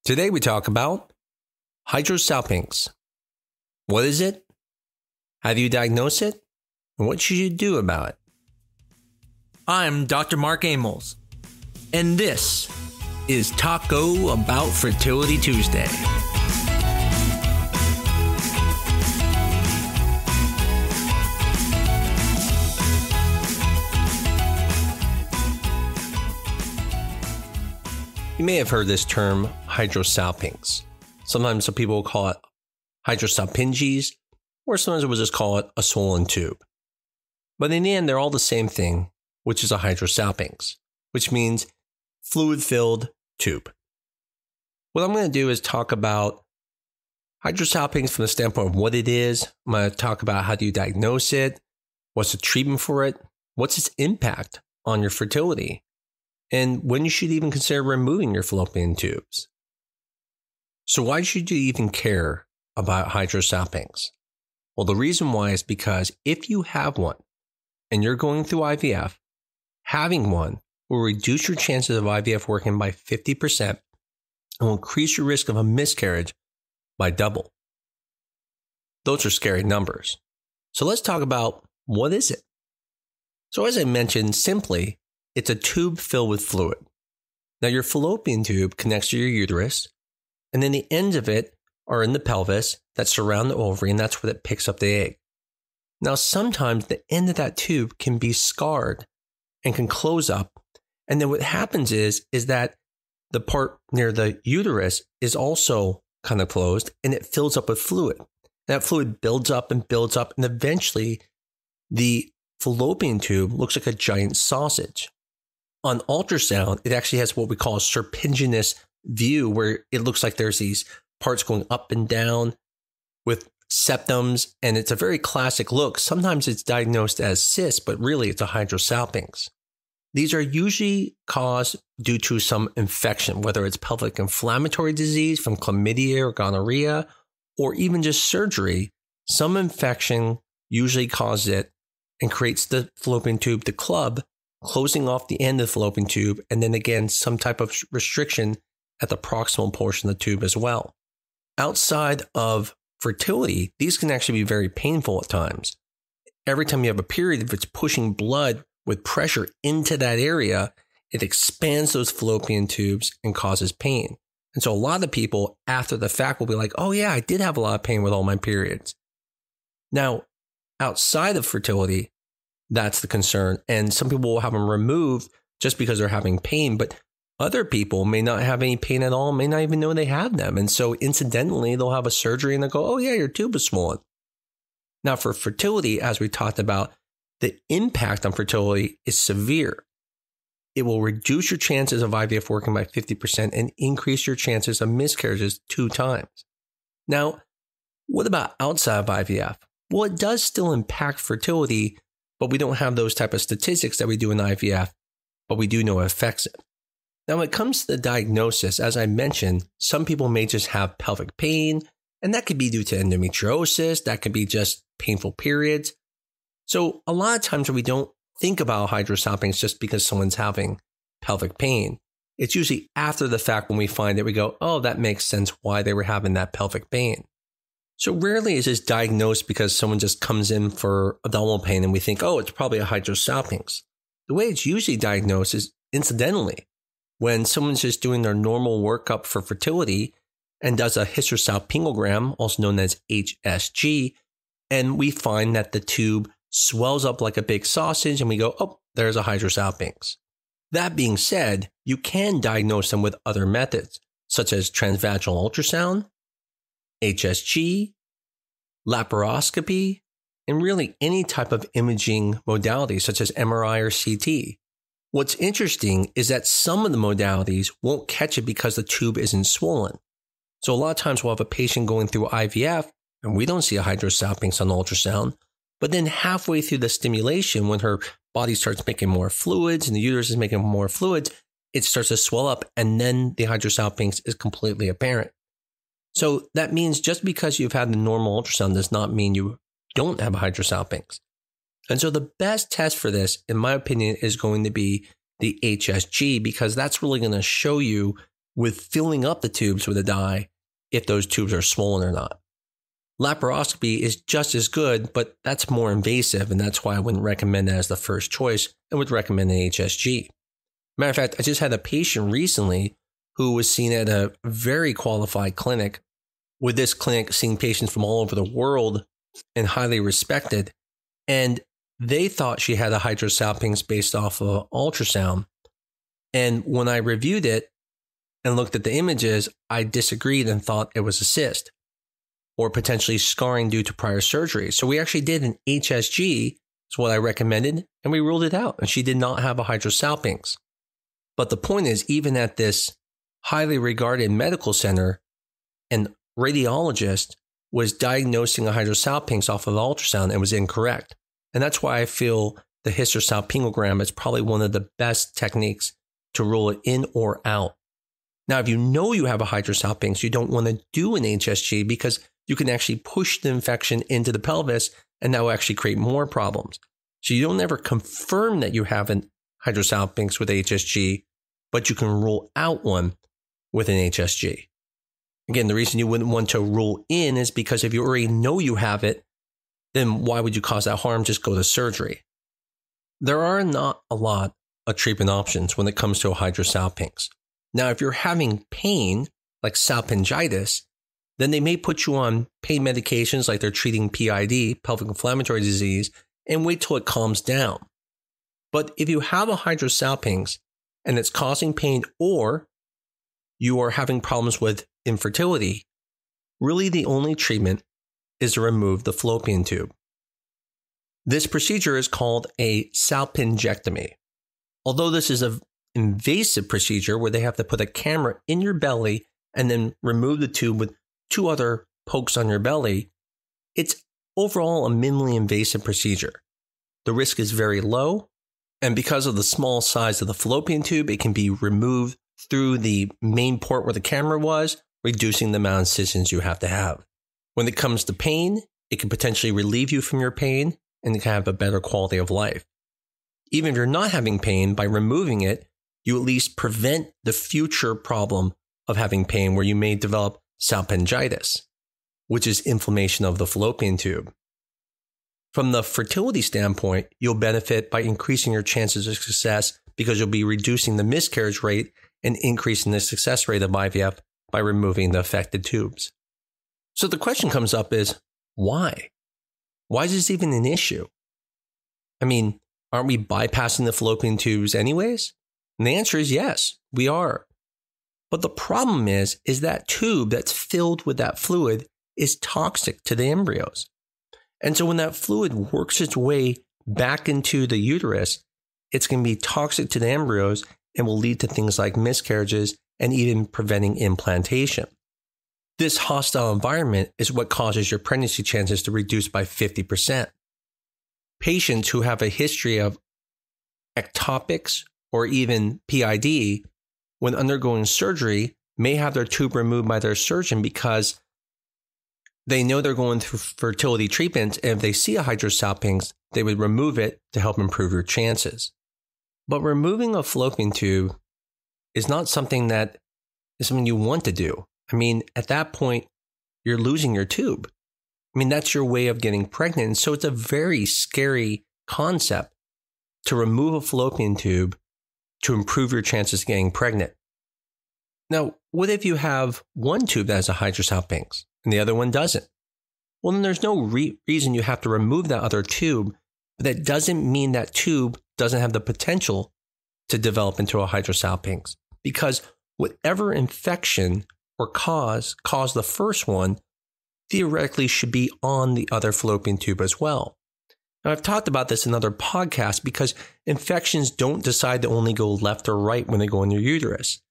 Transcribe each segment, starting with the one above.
Today we talk about Hydrosalpinx. What is it? How do you diagnose it? And what should you do about it? I'm Dr. Mark Amols, and this is Taco Bout Fertility Tuesday. You may have heard this term Hydrosalpinx. Sometimes some people will call it Hydrosalpinx, or sometimes we'll just call it a swollen tube. But in the end, they're all the same thing, which is a Hydrosalpinx, which means fluid-filled tube. What I'm going to do is talk about Hydrosalpinx from the standpoint of what it is. I'm going to talk about how do you diagnose it, what's the treatment for it, what's its impact on your fertility, and when you should even consider removing your fallopian tubes. So why should you even care about Hydrosalpinx? Well, the reason why is because if you have one and you're going through IVF, having one will reduce your chances of IVF working by 50% and will increase your risk of a miscarriage by double. Those are scary numbers. So let's talk about what is it? So as I mentioned, simply, it's a tube filled with fluid. Now, your fallopian tube connects to your uterus, and then the ends of it are in the pelvis that surround the ovary, and that's where it picks up the egg. Now, sometimes the end of that tube can be scarred and can close up, and then what happens is that the part near the uterus is also kind of closed, and it fills up with fluid. That fluid builds up, and eventually the fallopian tube looks like a giant sausage. On ultrasound, it actually has what we call a serpiginous view, where it looks like there's these parts going up and down with septums, and it's a very classic look. Sometimes it's diagnosed as cysts, but really it's a Hydrosalpinx. These are usually caused due to some infection, whether it's pelvic inflammatory disease from chlamydia or gonorrhea, or even just surgery. Some infection usually causes it and creates the fallopian tube to club, closing off the end of the fallopian tube, and then again, some type of restriction at the proximal portion of the tube as well. Outside of fertility, these can actually be very painful at times. Every time you have a period, if it's pushing blood with pressure into that area, it expands those fallopian tubes and causes pain. And so a lot of people after the fact will be like, oh yeah, I did have a lot of pain with all my periods. Now, outside of fertility, that's the concern. And some people will have them removed just because they're having pain, but other people may not have any pain at all, may not even know they have them. And so incidentally, they'll have a surgery and they'll go, oh yeah, your tube is swollen. Now for fertility, as we talked about, the impact on fertility is severe. It will reduce your chances of IVF working by 50% and increase your chances of miscarriages 2 times. Now, what about outside of IVF? Well, it does still impact fertility, but we don't have those type of statistics that we do in IVF, but we do know it affects it. Now, when it comes to the diagnosis, as I mentioned, some people may just have pelvic pain, and that could be due to endometriosis, that could be just painful periods. So a lot of times we don't think about Hydrosalpinx just because someone's having pelvic pain. It's usually after the fact when we find it, we go, oh, that makes sense why they were having that pelvic pain. So rarely is this diagnosed because someone just comes in for abdominal pain and we think, oh, it's probably a Hydrosalpinx. The way it's usually diagnosed is incidentally, when someone's just doing their normal workup for fertility and does a hysterosalpingogram, also known as HSG, and we find that the tube swells up like a big sausage and we go, oh, there's a Hydrosalpinx. That being said, you can diagnose them with other methods, such as transvaginal ultrasound, HSG, laparoscopy, and really any type of imaging modality such as MRI or CT. What's interesting is that some of the modalities won't catch it because the tube isn't swollen. So a lot of times we'll have a patient going through IVF and we don't see a Hydrosalpinx on ultrasound, but then halfway through the stimulation, when her body starts making more fluids and the uterus is making more fluids, it starts to swell up and then the Hydrosalpinx is completely apparent. So that means just because you've had the normal ultrasound does not mean you don't have a Hydrosalpinx. And so the best test for this, in my opinion, is going to be the HSG, because that's really going to show you with filling up the tubes with a dye if those tubes are swollen or not. Laparoscopy is just as good, but that's more invasive, and that's why I wouldn't recommend that as the first choice and would recommend an HSG. Matter of fact, I just had a patient recently who was seen at a very qualified clinic, with this clinic seeing patients from all over the world and highly respected, and they thought she had a hydrosalpinx based off of ultrasound. And when I reviewed it and looked at the images, I disagreed and thought it was a cyst or potentially scarring due to prior surgery. So we actually did an HSG, is what I recommended, and we ruled it out. And she did not have a hydrosalpinx. But the point is, even at this highly regarded medical center, an radiologist was diagnosing a hydrosalpinx off of ultrasound and was incorrect. And that's why I feel the hysterosalpingogram is probably one of the best techniques to rule it in or out. Now, if you know you have a hydrosalpinx, you don't want to do an HSG because you can actually push the infection into the pelvis, and that will actually create more problems. So you don't ever confirm that you have an hydrosalpinx with HSG, but you can rule out one with an HSG. Again, the reason you wouldn't want to rule in is because if you already know you have it, then why would you cause that harm? Just go to surgery. There are not a lot of treatment options when it comes to a hydrosalpinx. Now, if you're having pain, like salpingitis, then they may put you on pain medications like they're treating PID, pelvic inflammatory disease, and wait till it calms down. But if you have a hydrosalpinx and it's causing pain, or you are having problems with infertility, really the only treatment is to remove the fallopian tube. This procedure is called a salpingectomy. Although this is an invasive procedure where they have to put a camera in your belly and then remove the tube with 2 other pokes on your belly, it's overall a minimally invasive procedure. The risk is very low, and because of the small size of the fallopian tube, it can be removed through the main port where the camera was, reducing the amount of incisions you have to have. When it comes to pain, it can potentially relieve you from your pain and you can have a better quality of life. Even if you're not having pain, by removing it, you at least prevent the future problem of having pain where you may develop salpingitis, which is inflammation of the fallopian tube. From the fertility standpoint, you'll benefit by increasing your chances of success because you'll be reducing the miscarriage rate and increasing the success rate of IVF by removing the affected tubes. So the question comes up is, why? Why is this even an issue? I mean, aren't we bypassing the fallopian tubes anyways? And the answer is yes, we are. But the problem is that tube that's filled with that fluid is toxic to the embryos. And so when that fluid works its way back into the uterus, it's going to be toxic to the embryos and will lead to things like miscarriages and even preventing implantation. This hostile environment is what causes your pregnancy chances to reduce by 50%. Patients who have a history of ectopics or even PID, when undergoing surgery, may have their tube removed by their surgeon because they know they're going through fertility treatment, and if they see a hydrosalpinx, they would remove it to help improve your chances. But removing a fallopian tube is not something that is something you want to do. I mean, at that point, you're losing your tube. I mean, that's your way of getting pregnant. And so it's a very scary concept to remove a fallopian tube to improve your chances of getting pregnant. Now, what if you have one tube that has a hydrosalpinx and the other one doesn't? Well, then there's no reason you have to remove that other tube, but that doesn't mean that tube doesn't have the potential to develop into a hydrosalpinx, because whatever infection or cause caused the first one theoretically should be on the other fallopian tube as well. Now, I've talked about this in other podcasts because infections don't decide to only go left or right when they go in your uterus.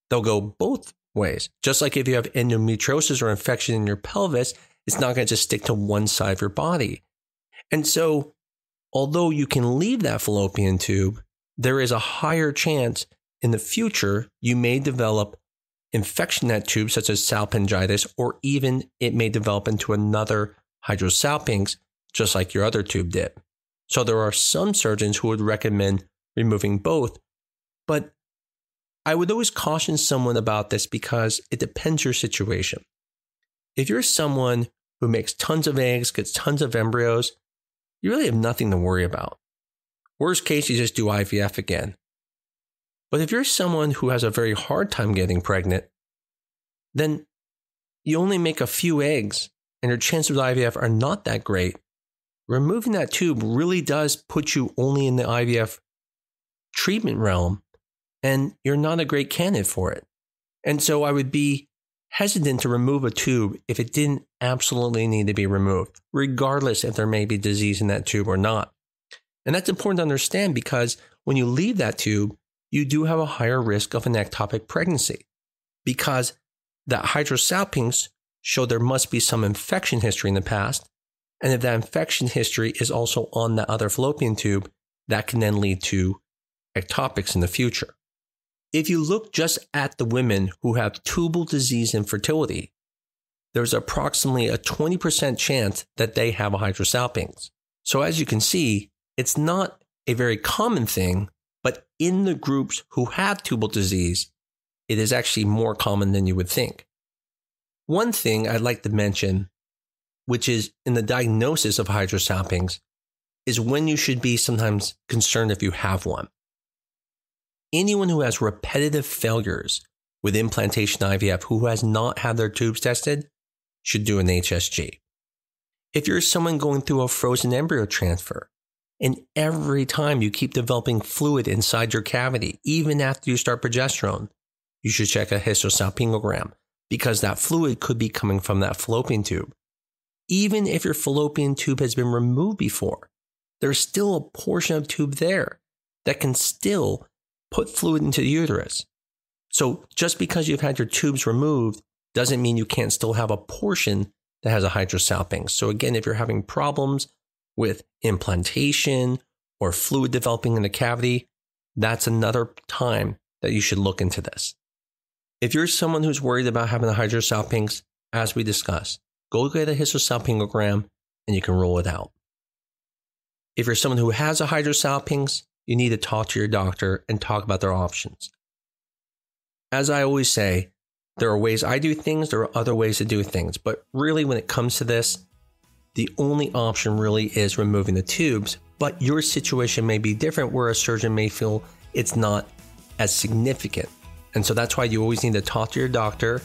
They'll go both ways. Just like if you have endometriosis or infection in your pelvis, it's not going to just stick to one side of your body. And so, although you can leave that fallopian tube, there is a higher chance in the future you may develop infection in that tube, such as salpingitis, or even it may develop into another hydrosalpinx, just like your other tube did. So there are some surgeons who would recommend removing both, but I would always caution someone about this because it depends your situation. If you're someone who makes tons of eggs, gets tons of embryos, you really have nothing to worry about. Worst case, you just do IVF again. But if you're someone who has a very hard time getting pregnant, then you only make a few eggs and your chances with IVF are not that great. Removing that tube really does put you only in the IVF treatment realm, and you're not a great candidate for it. And so I would be hesitant to remove a tube if it didn't absolutely need to be removed, regardless if there may be disease in that tube or not. And that's important to understand because when you leave that tube, you do have a higher risk of an ectopic pregnancy because that Hydrosalpinx showed there must be some infection history in the past. And if that infection history is also on that other fallopian tube, that can then lead to ectopics in the future. If you look just at the women who have tubal disease infertility, there's approximately a 20% chance that they have a Hydrosalpinx. So as you can see, it's not a very common thing, but in the groups who have tubal disease, it is actually more common than you would think. One thing I'd like to mention, which is in the diagnosis of Hydrosalpinx, is when you should be sometimes concerned if you have one. Anyone who has repetitive failures with implantation IVF who has not had their tubes tested should do an HSG. If you're someone going through a frozen embryo transfer, and every time you keep developing fluid inside your cavity, even after you start progesterone, you should check a hydrosalpingogram because that fluid could be coming from that fallopian tube. Even if your fallopian tube has been removed before, there's still a portion of tube there that can still put fluid into the uterus. So just because you've had your tubes removed doesn't mean you can't still have a portion that has a Hydrosalpinx. So again, if you're having problems with implantation or fluid developing in the cavity, that's another time that you should look into this. If you're someone who's worried about having a Hydrosalpinx, as we discussed, go get a hydrosalpingogram and you can rule it out. If you're someone who has a Hydrosalpinx, you need to talk to your doctor and talk about their options. As I always say, there are ways I do things, there are other ways to do things, but really when it comes to this, the only option really is removing the tubes, but your situation may be different where a surgeon may feel it's not as significant. And so that's why you always need to talk to your doctor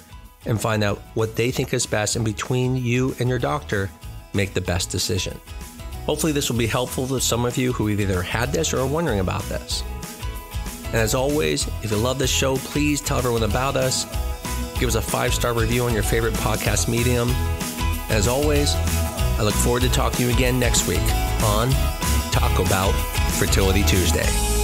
and find out what they think is best, and between you and your doctor, make the best decision. Hopefully this will be helpful to some of you who have either had this or are wondering about this. And as always, if you love this show, please tell everyone about us. Give us a 5-star review on your favorite podcast medium. And as always, I look forward to talking to you again next week on Taco Bout Fertility Tuesday.